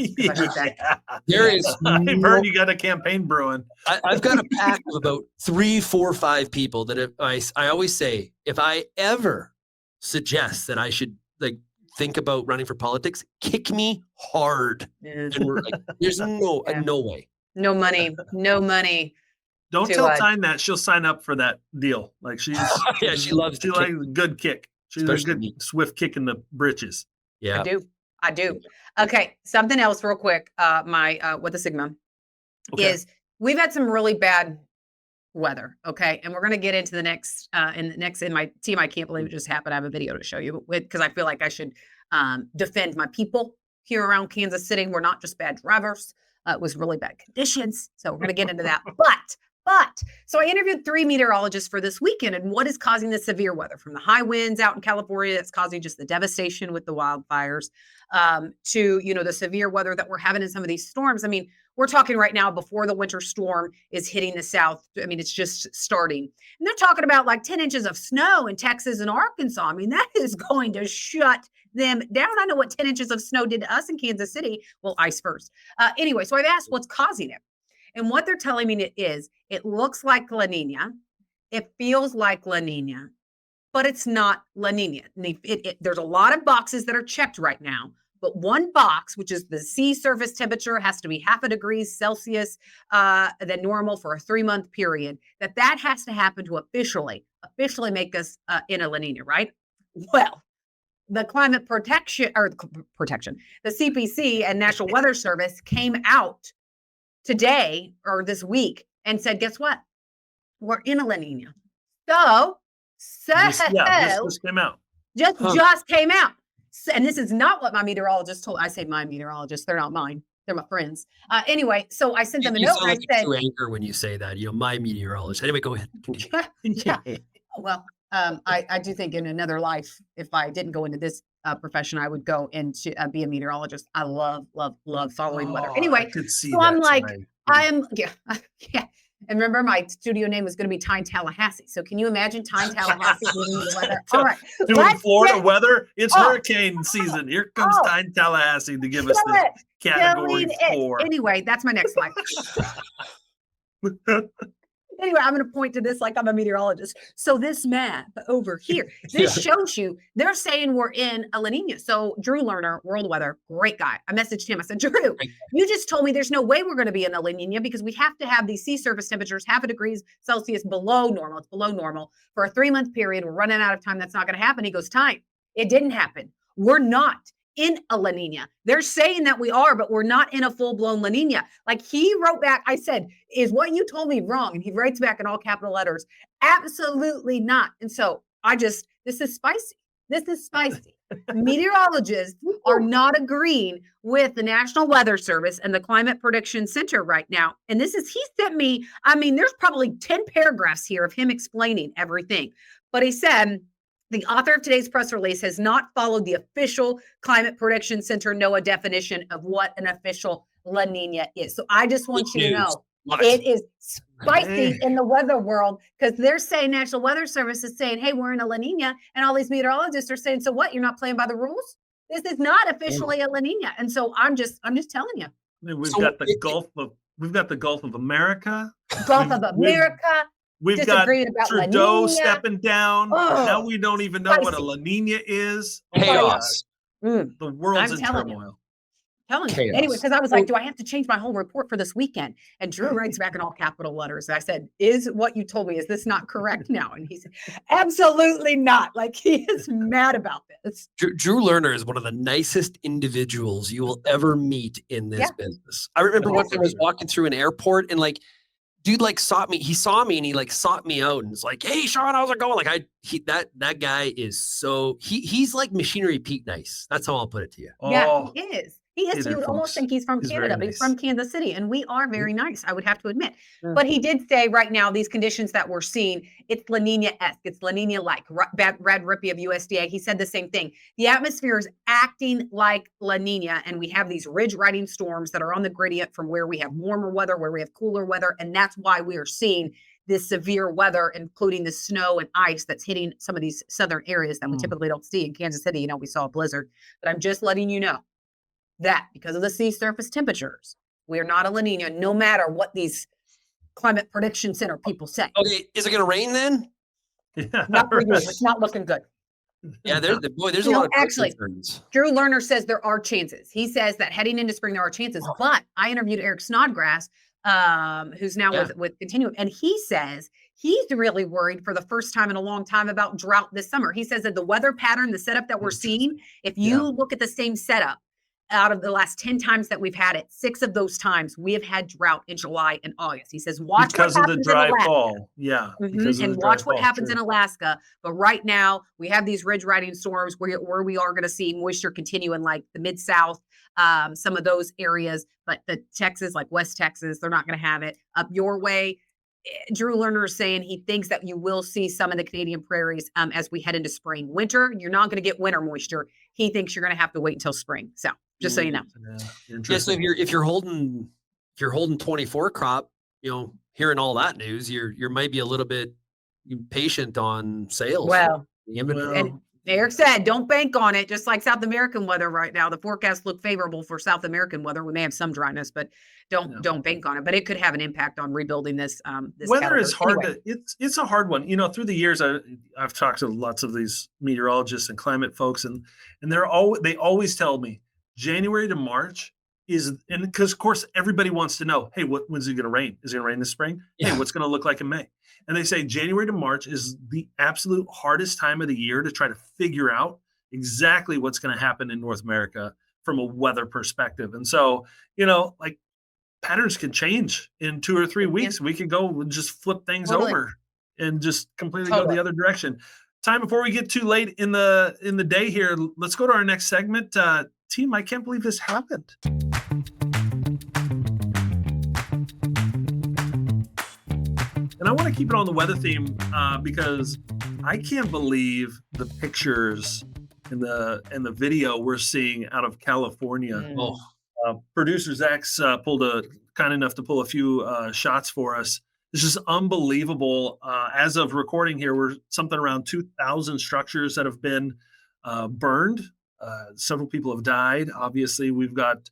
There is. I've heard you got a campaign brewing. I've got a pack of about 3, 4, 5 people that I always say, if I ever suggests that I should like think about running for politics, kick me hard. And we're like, there's no way. No money. Don't tell Tyne that. She'll sign up for that deal. Like she likes a good kick. She's a good swift kick in the britches. Yeah. I do. Okay. Something else real quick. What the Sigma is, we've had some really bad weather. Okay. And we're going to get into the next, in my team. I can't believe it just happened. I have a video to show you because I feel like I should defend my people here around Kansas City. We're not just bad drivers. It was really bad conditions. So we're going to get into that. So I interviewed 3 meteorologists for this weekend, and what is causing the severe weather, from the high winds out in California that's causing just the devastation with the wildfires, to, the severe weather that we're having in some of these storms. I mean, we're talking right now before the winter storm is hitting the South. I mean, it's just starting. And they're talking about like 10 inches of snow in Texas and Arkansas. I mean, that is going to shut them down. I know what 10 inches of snow did to us in Kansas City. Well, ice first. Anyway, so I've asked what's causing it. And what they're telling me it looks like La Nina. It feels like La Nina, but it's not La Nina. There's a lot of boxes that are checked right now, but one box, which is the sea surface temperature, has to be 0.5 degrees Celsius than normal for a 3-month period. That has to happen to officially make us in a La Nina, right? Well, the climate protection, the CPC and National Weather Service came out today or this week and said, guess what? We're in a La Nina. This came out. Just came out. And this is not what my meteorologist told. I say my meteorologists, they're not mine. They're my friends. Anyway, so I sent them a note. And I said, anger when you say that, my meteorologist. Anyway, go ahead. Yeah. Well, I do think in another life, if I didn't go into this profession, I would go into be a meteorologist. I love following weather. Anyway, so I'm like, yeah. And remember, my studio name was going to be Tyne Tallahassee. So can you imagine Tyne Tallahassee doing the weather? All right, doing Florida weather. It's hurricane season. Here comes Tyne Tallahassee to give us the category 4. Anyway, that's my next slide. Anyway, I'm going to point to this like I'm a meteorologist. So this map over here, this shows you, they're saying we're in a La Nina. So Drew Lerner, World Weather, great guy. I messaged him. I said, Drew, you just told me there's no way we're going to be in a La Nina because we have to have these sea surface temperatures 0.5 degrees Celsius below normal. It's below normal for a 3-month period. We're running out of time. That's not going to happen. He goes, Tyne, it didn't happen. We're not in a La Nina. They're saying that we are, but we're not in a full-blown La Nina. Like he wrote back, I said, is what you told me wrong? And he writes back in all capital letters, absolutely not. And so this is spicy. This is spicy. Meteorologists are not agreeing with the National Weather Service and the Climate Prediction Center right now. And he sent me, there's probably 10 paragraphs here of him explaining everything. But he said, the author of today's press release has not followed the official Climate Prediction Center NOAA definition of what an official La Nina is. So I just want you to know it is spicy in the weather world because they're saying National Weather Service is saying, hey, we're in a La Nina. And all these meteorologists are saying, so what? You're not playing by the rules? This is not officially a La Nina. And so I'm just telling you. We've got the Gulf of America. We've got Trudeau stepping down. Now we don't even know what a La Nina is. Chaos. The world's in turmoil. Telling you. Anyway, because I was like, do I have to change my whole report for this weekend? And Drew writes back in all capital letters. I said, is what you told me, is this not correct now? And he said, absolutely not. Like he is mad about this. Drew Lerner is one of the nicest individuals you will ever meet in this business. I remember once I was walking through an airport and dude sought me. He saw me and he sought me out and was like, "Hey, Shaun, how's it going?" That guy is so he's like Machinery Pete nice. That's how I'll put it to you. Yeah, he is. He is. You would almost think he's from Canada, but he's from Kansas City, and we are very nice, I would have to admit. But he did say right now, these conditions that we're seeing, it's La Nina-esque, it's La Nina-like. Brad Rippey of USDA, he said the same thing. The atmosphere is acting like La Nina, and we have these ridge-riding storms that are on the gradient from where we have warmer weather, where we have cooler weather, and that's why we are seeing this severe weather, including the snow and ice that's hitting some of these southern areas that we typically don't see. In Kansas City, we saw a blizzard. But I'm just letting you know that because of the sea surface temperatures, we are not a La Nina, no matter what these Climate Prediction Center people say. Okay, is it going to rain then? Not for you. It's not looking good. Yeah, there's a You lot know, of actually, concerns. Drew Lerner says there are chances. He says that heading into spring, there are chances. But I interviewed Eric Snodgrass, who's now with Continuum, and he says he's really worried for the first time in a long time about drought this summer. He says that the weather pattern, the setup that we're seeing, if you look at the same setup, out of the last 10 times that we've had it, 6 of those times we have had drought in July and August. He says, watch because what of the happens dry in Alaska. fall. Yeah. Because of And the dry watch what fall, happens true. in Alaska. But right now we have these ridge riding storms where we are going to see moisture continue in like the mid-south, some of those areas, but the Texas, like West Texas, they're not going to have it. Up your way, Drew Lerner is saying he thinks that you will see some of the Canadian prairies as we head into spring. Winter, you're not going to get winter moisture. He thinks you're going to have to wait until spring. So just so you know. Yeah, so if you're holding 24 crop, hearing all that news, you might be a little bit patient on sales. Well, and Eric said, don't bank on it. Just like South American weather right now, the forecasts look favorable for South American weather. We may have some dryness, but don't bank on it. But it could have an impact on rebuilding this. This weather is hard anyway. it's a hard one. Through the years, I've talked to lots of these meteorologists and climate folks, and they always tell me January to March and because of course everybody wants to know, hey, when's it going to rain? Is it going to rain this spring? Yeah. Hey, what's going to look like in May? And they say January to March is the absolute hardest time of the year to try to figure out exactly what's going to happen in North America from a weather perspective. And so, like patterns can change in 2 or 3 weeks. We can go and just flip things over and just completely go the other direction. Time before we get too late in the day here, let's go to our next segment. Team, I can't believe this happened. And I want to keep it on the weather theme because I can't believe the pictures and the video we're seeing out of California. Producer Zach's kind enough to pull a few shots for us. It's just unbelievable. As of recording here, we're something around 2,000 structures that have been burned. Several people have died. Obviously, we've got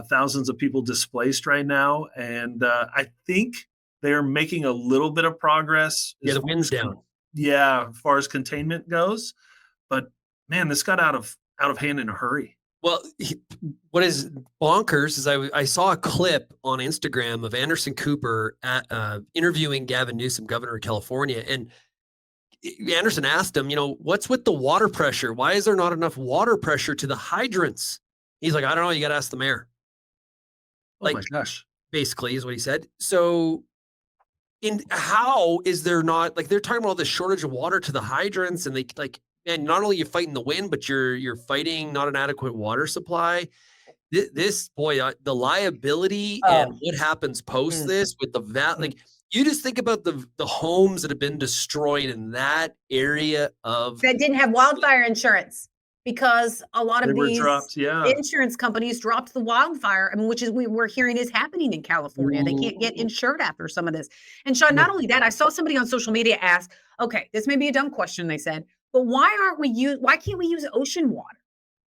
thousands of people displaced right now. And I think they're making a little bit of progress. Yeah, the wind's down. Yeah, as far as containment goes. But man, this got out of hand in a hurry. Well, what is bonkers is I saw a clip on Instagram of Anderson Cooper interviewing Gavin Newsom, governor of California, and Anderson asked him, what's with the water pressure? Why is there not enough water pressure to the hydrants? He's like, I don't know. You got to ask the mayor. Oh my gosh! Basically, is what he said. So, how is there not they're talking about this shortage of water to the hydrants, and and not only you're fighting the wind, but you're fighting not an adequate water supply. The liability and what happens post this with the you just think about the homes that have been destroyed in that area that didn't have wildfire insurance because a lot of these insurance companies dropped the wildfire, which is we're hearing is happening in California. They can't get insured after some of this. And Shaun, not only that, I saw somebody on social media ask, okay, this may be a dumb question, they said, but why can't we use ocean water?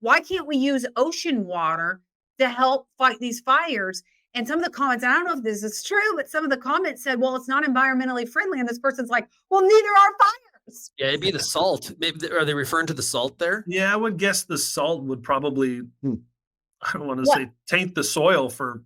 Why can't we use ocean water to help fight these fires? And some of the comments, and I don't know if this is true, but some of the comments said, well, it's not environmentally friendly. And this person's like, well, neither are fires. Yeah, it'd be the salt. Maybe are they referring to the salt there? Yeah, I would guess the salt would probably, I don't want to say taint the soil for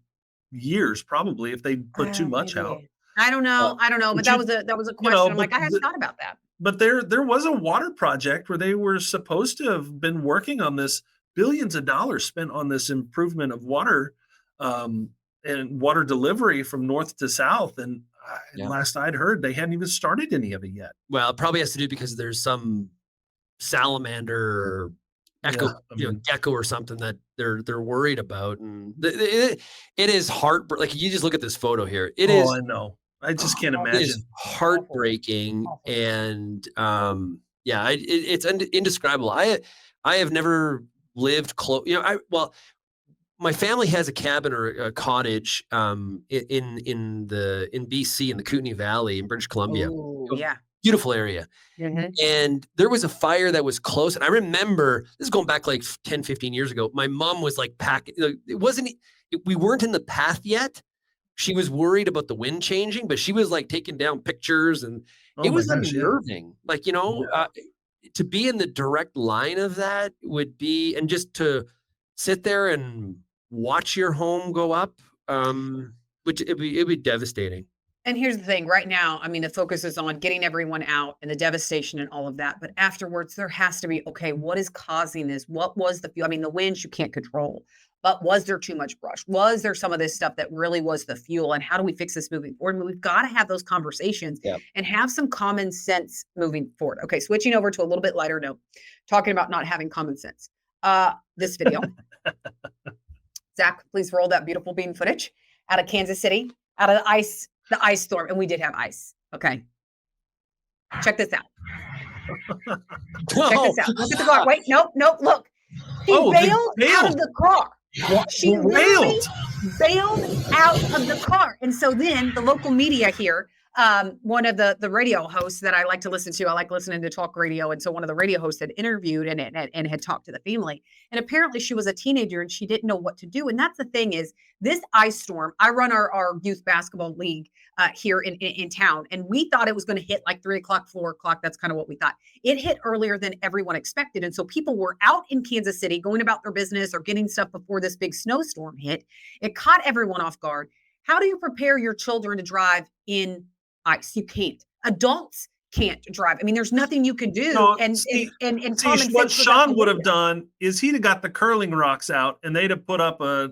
years, probably, if they put too much out. I don't know. But that was a question. I'm like, I hadn't thought about that. But there was a water project where they were supposed to have been working on this, billions of dollars spent on this improvement of water and water delivery from north to south. And last I'd heard, they hadn't even started any of it yet. Well, it probably has to do because there's some salamander or gecko or something that they're worried about. And it is like you just look at this photo here. It is. I know. I just can't imagine. It is heartbreaking. And it's indescribable. I have never lived close. My family has a cabin or a cottage in BC in the Kootenay Valley in British Columbia. Oh, yeah. Beautiful area. Mm-hmm. And there was a fire that was close. And I remember, this is going back like 10, 15 years ago. My mom was like packing. We weren't in the path yet. She was worried about the wind changing, but she was like taking down pictures and it was unnerving. to be in the direct line of that would be, and just to sit there and watch your home go up, which it'd be devastating. And here's the thing right now, I mean, the focus is on getting everyone out and the devastation and all of that. But afterwards, there has to be, okay, what is causing this? What was the fuel? I mean, the winds you can't control, but was there too much brush? Was there some of this stuff that really was the fuel? And how do we fix this moving forward? I mean, we've got to have those conversations and have some common sense moving forward. Okay, switching over to a little bit lighter note, talking about not having common sense. This video. Zach, please roll that beautiful beam footage out of Kansas City, out of the ice storm. And we did have ice. Okay. Check this out. Check this out. Look at the car. Wait, nope. Look. She bailed out of the car. She literally bailed out of the car. And so then the local media here, one of the radio hosts that I like to listen to, I like listening to talk radio. And so one of the radio hosts had interviewed and had talked to the family. And apparently she was a teenager and she didn't know what to do. And that's the thing is this ice storm, I run our youth basketball league here in town. And we thought it was going to hit like 3 o'clock, 4 o'clock. That's kind of what we thought. It hit earlier than everyone expected. And so people were out in Kansas City going about their business or getting stuff before this big snowstorm hit. It caught everyone off guard. How do you prepare your children to drive in ice? You can't. Adults can't drive. I mean, there's nothing you can do. No, and what Shaun would have done is he'd have got the curling rocks out and they'd have put up a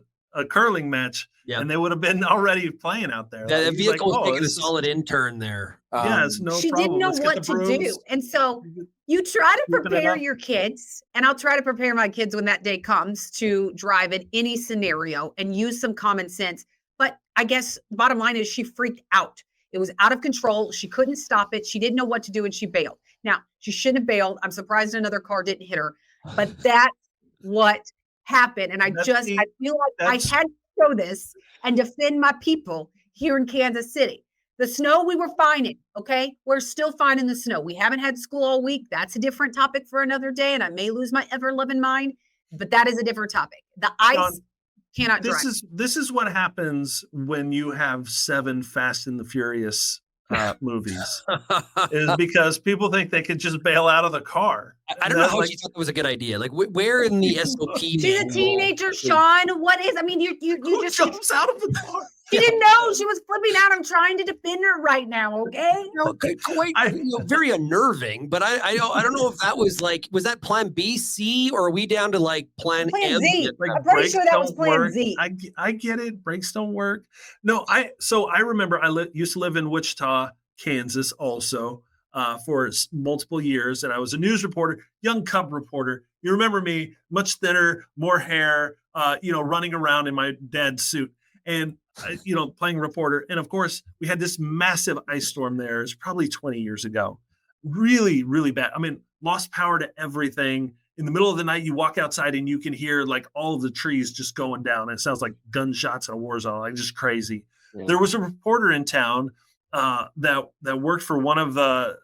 curling match and they would have been already playing out there. Yeah, the vehicle was taking a solid intern there. It's no she problem. Didn't know what to do. And so you try to prepare your kids, and I'll try to prepare my kids when that day comes to drive in any scenario and use some common sense. But I guess bottom line is she freaked out. It was out of control. She couldn't stop it. She didn't know what to do and she bailed. Now, she shouldn't have bailed. I'm surprised another car didn't hit her, but that's what happened. And I feel like I had to show this and defend my people here in Kansas City. The snow, we were fine in, okay? We're still fine in the snow. We haven't had school all week. That's a different topic for another day, and I may lose my ever-loving mind, but that is a different topic. The ice cannot drive. This is what happens when you have 7 Fast and the Furious movies. Is because people think they could just bail out of the car. I don't know how she thought that was a good idea. Like, where in the SOP? She's a teenager, Shaun. What is? I mean, you just jumps out of the car. She didn't know. She was flipping out. I'm trying to defend her right now. Okay. No, quite very unnerving. But I don't know if that was that Plan B, C, or are we down to like Plan M? Z. I'm pretty sure that was Plan Z. I get it. Brakes don't work. No, I remember I used to live in Wichita, Kansas, also for multiple years, and I was a news reporter, young cub reporter. You remember me, much thinner, more hair, running around in my dad's suit. And playing reporter. And of course, we had this massive ice storm there. It's probably 20 years ago. Really, really bad. I mean, lost power to everything. In the middle of the night, you walk outside and you can hear like all of the trees just going down. It sounds like gunshots in a war zone, like just crazy. Yeah. There was a reporter in town that worked for one of the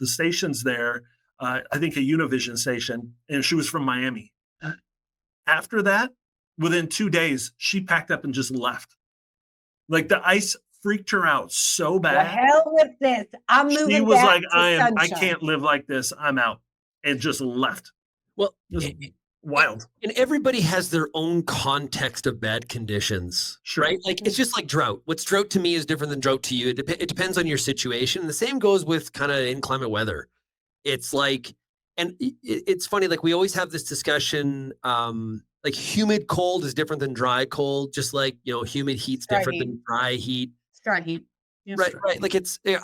stations there, I think a Univision station, and she was from Miami. After that, within 2 days, she packed up and just left. Like the ice freaked her out so bad. The hell with this. I'm moving. She was like, I can't live like this. I'm out. And just left. Well, wild. And everybody has their own context of bad conditions, sure. Right? Like it's just like drought. What's drought to me is different than drought to you. It depends on your situation. The same goes with kind of inclement weather. It's like, and it's funny, like we always have this discussion, like humid cold is different than dry cold, just like, humid heat's different than dry heat. It's dry heat. Yes, right. Like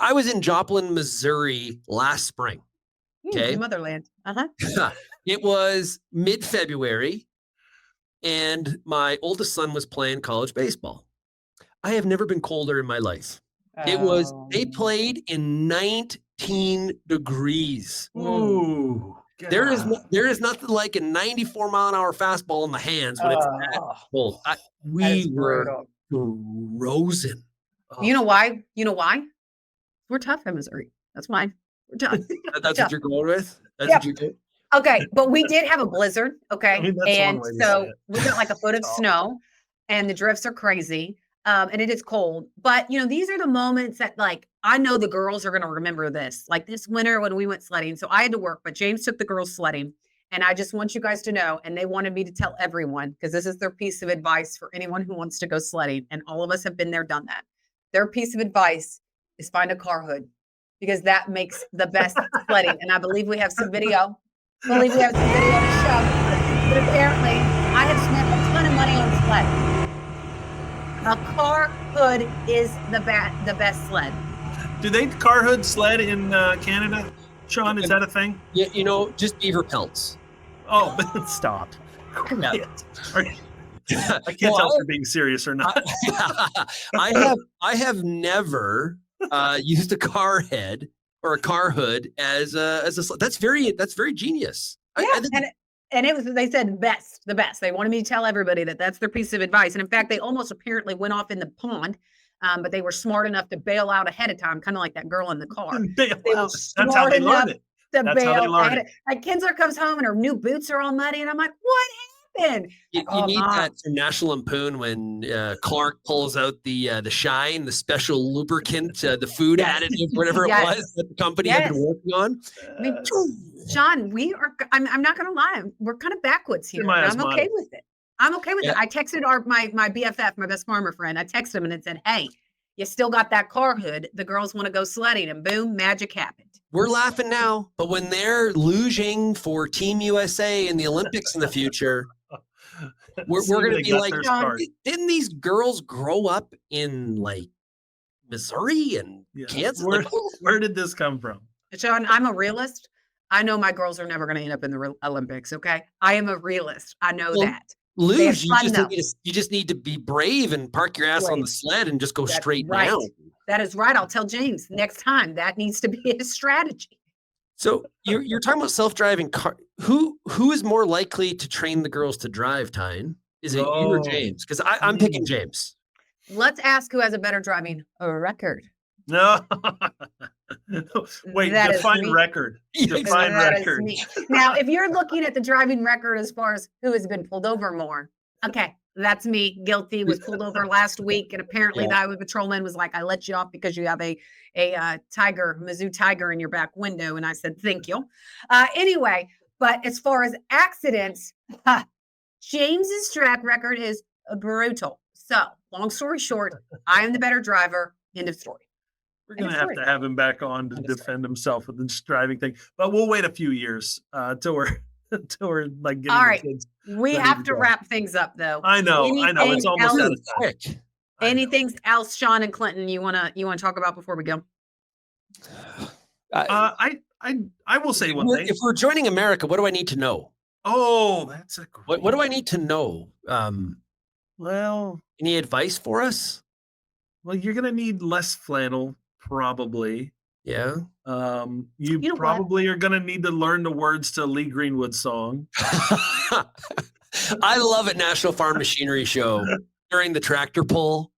I was in Joplin, Missouri last spring. Okay. Motherland. It was mid-February and my oldest son was playing college baseball. I have never been colder in my life. They played in 19 degrees. Ooh. God. There is nothing like a 94 mile an hour fastball in the hands when it's that cold. We were frozen. You know why? We're tough in Missouri. That's why we're tough. That's what you're going with? That's what you're doing? Okay, but we did have a blizzard. Okay, and so we got like a foot of snow, and the drifts are crazy. And it is cold. But these are the moments that like I know the girls are going to remember this. Like this winter when we went sledding. So I had to work, but James took the girls sledding. And I just want you guys to know, and they wanted me to tell everyone, because this is their piece of advice for anyone who wants to go sledding. And all of us have been there, done that. Their piece of advice is find a car hood, because that makes the best sledding. And I believe we have some video. To show. But apparently, I have spent a ton of money on sled. A car hood is the best sled. Do they car hood sled in Canada? Shaun, is that a thing? Yeah, just beaver pelts. Oh, but stop. Yeah. I can't tell if you're being serious or not. I have never used a car head or a car hood as a sled. That's very genius. Yeah, and it was, they said the best. They wanted me to tell everybody that that's their piece of advice. And in fact, they almost apparently went off in the pond. But they were smart enough to bail out ahead of time, kind of like that girl in the car. That's how they learned it. That's how they learned it. Like Kinsler comes home and her new boots are all muddy, and I'm like, what happened? You need that from National Lampoon when Clark pulls out the shine, the special lubricant, the food additive, whatever it was that the company had been working on. I mean, Shaun, I'm not going to lie, we're kind of backwards here. I'm okay with it. I'm okay with it. I texted my BFF, my best farmer friend. I texted him and it said, hey, you still got that car hood. The girls want to go sledding, and boom, magic happened. We're laughing now, but when they're losing for Team USA in the Olympics in the future, we're going to be like, didn't these girls grow up in like Missouri and Kansas? Where did this come from? Shaun, I'm a realist. I know my girls are never going to end up in the Olympics. Okay. I am a realist. I know that. Lose. You just need to be brave and park your ass on the sled and just go straight down. That is right. I'll tell James next time. That needs to be his strategy. So you're talking about self-driving car. Who is more likely to train the girls to drive, Tyne? Is it you or James? Because I'm picking James. Let's ask who has a better driving record. No. Wait, define record. Define record. Now, if you're looking at the driving record as far as who has been pulled over more, okay, that's me. Guilty. Was pulled over last week, and apparently the highway patrolman was like, I let you off because you have a Mizzou Tiger in your back window. And I said, thank you. Anyway, but as far as accidents, James's track record is brutal. So long story short, I am the better driver. End of story. We're going to have him back on to defend himself with this driving thing, but we'll wait a few years till we're like getting all right. The kids. We have to wrap things up, though. I know. It's almost out of time. Anything else, Shaun and Clinton, you wanna talk about before we go? I will say one thing. If we're joining America, what do I need to know? Oh, that's a great what do I need to know? Well, any advice for us? Well, you're gonna need less flannel. Probably. Yeah. You probably are going to need to learn the words to Lee Greenwood's song. I love it. National Farm Machinery Show during the tractor pull,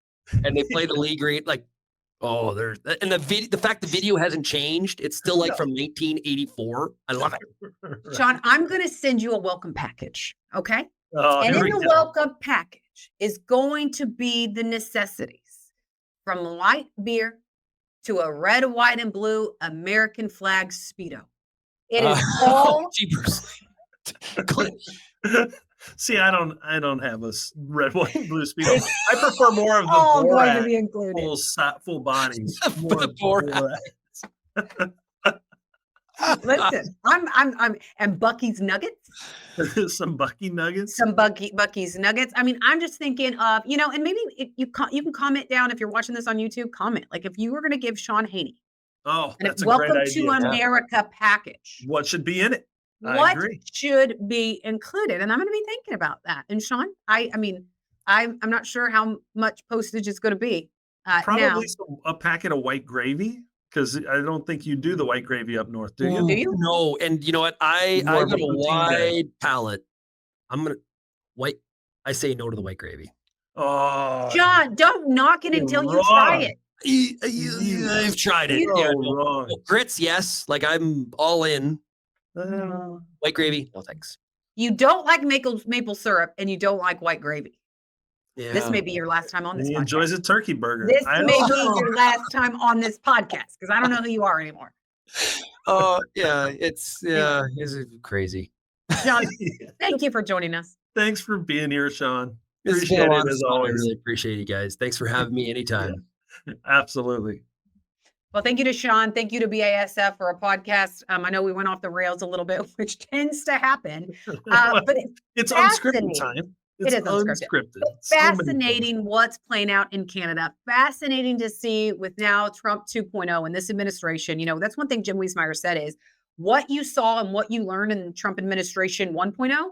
and they play the Lee Green and the fact the video hasn't changed. It's still like from 1984. I love it. Shaun, I'm going to send you a welcome package. Okay. And in the welcome package is going to be the necessities from light beer to a red, white, and blue American flag Speedo. It is all. See, I don't have a red, white, and blue Speedo. I prefer more of the Borat, going to be included. full bodies. Listen, I'm and Bucky's Nuggets. Some Bucky Nuggets. Some Bucky's Nuggets. I mean, I'm just thinking of, and maybe you can comment down if you're watching this on YouTube. Comment like if you were going to give Shaun Haney, that's a welcome great idea. to America package. What should be in it? What should be included? And I'm going to be thinking about that. And Shaun, I mean, I'm not sure how much postage is going to be. Probably a packet of white gravy. Because I don't think you do the white gravy up north, do you? Do you? No, and you know what? I got a wide palate. I say no to the white gravy. Oh, John, don't knock it until you try it. I've tried it. Wrong. Grits, yes. Like I'm all in. White gravy, no thanks. You don't like maple syrup, and you don't like white gravy. Yeah. This may be your last time on this He podcast. enjoys a turkey burger. This I may know. be your last time on this podcast because I don't know who you are anymore. Oh, yeah. It's crazy. John, thank you for joining us. Thanks for being here, Shaun. This has Appreciate been a it lot of as fun. I always. really appreciate you guys. Thanks for having me anytime. Absolutely. Well, thank you to Shaun. Thank you to BASF for a podcast. I know we went off the rails a little bit, which tends to happen, but It's fascinating. unscripted time. It is unscripted. So many things. Fascinating what's playing out in Canada. Fascinating to see with now Trump 2.0 and this administration. You know, that's one thing Jim Wiesmeyer said is what you saw and what you learned in the Trump administration 1.0,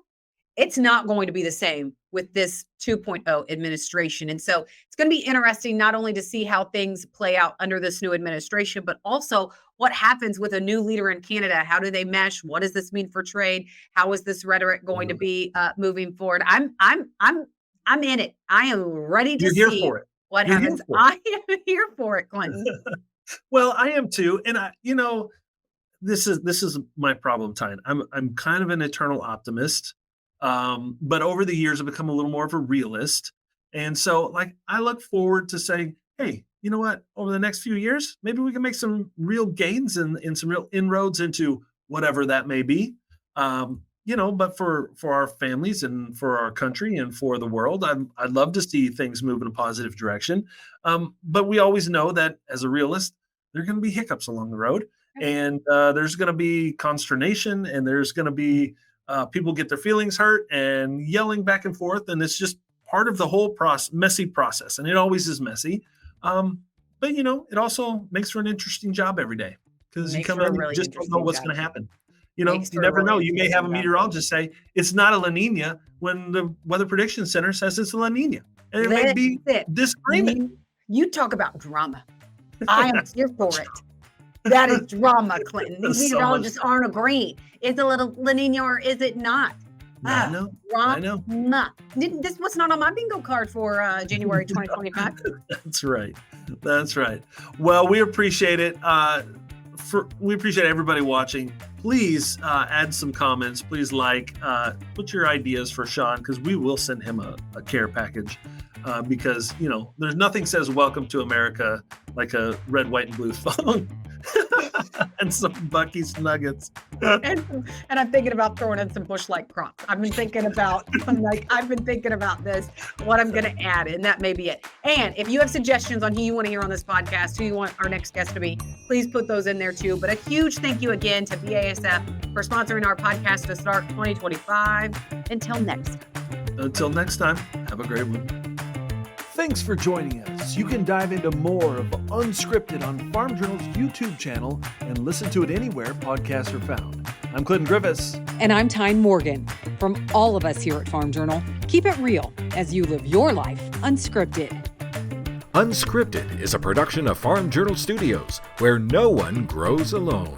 it's not going to be the same with this 2.0 administration. And so it's going to be interesting not only to see how things play out under this new administration, but also what happens with a new leader in Canada. How do they mesh? What does this mean for trade? How is this rhetoric going to be moving forward? I'm in it. I am ready to You're here see for it. what You're here happens. for it. I am here for it, Clinton. Well, I am too. And this is my problem, Tyne. I'm kind of an eternal optimist. But over the years, I've become a little more of a realist. And so, like, I look forward to saying, hey, you know what? Over the next few years, maybe we can make some real gains and some real inroads into whatever that may be. But for our families and for our country and for the world, I'd love to see things move in a positive direction. But we always know that as a realist, there are going to be hiccups along the road. And there's going to be consternation, and there's going to be people get their feelings hurt and yelling back and forth. And it's just part of the whole messy process. And it always is messy. But, it also makes for an interesting job every day because you come in and just don't know what's going to happen. You never know. You may have a meteorologist say it's not a La Nina when the Weather Prediction Center says it's a La Nina. And it may be disagreement. You talk about drama. I am here for it. That is drama, Clinton. These meteorologists aren't agreeing. Is it a little La Nina or is it not? I know. This was not on my bingo card for January 2025. That's right. Well, we appreciate it. We appreciate everybody watching. Please add some comments. Please put your ideas for Shaun because we will send him a care package because, there's nothing says welcome to America like a red, white, and blue phone. And some Buc-ee's nuggets. and I'm thinking about throwing in some Bush Light props. I've been thinking about this, what I'm going to add, and that may be it. And if you have suggestions on who you want to hear on this podcast, who you want our next guest to be, please put those in there too. But a huge thank you again to BASF for sponsoring our podcast to start 2025. Until next time, have a great one. Thanks for joining us. You can dive into more of Unscripted on Farm Journal's YouTube channel and listen to it anywhere podcasts are found. I'm Clinton Griffiths. And I'm Tyne Morgan. From all of us here at Farm Journal, keep it real as you live your life unscripted. Unscripted is a production of Farm Journal Studios, where no one grows alone.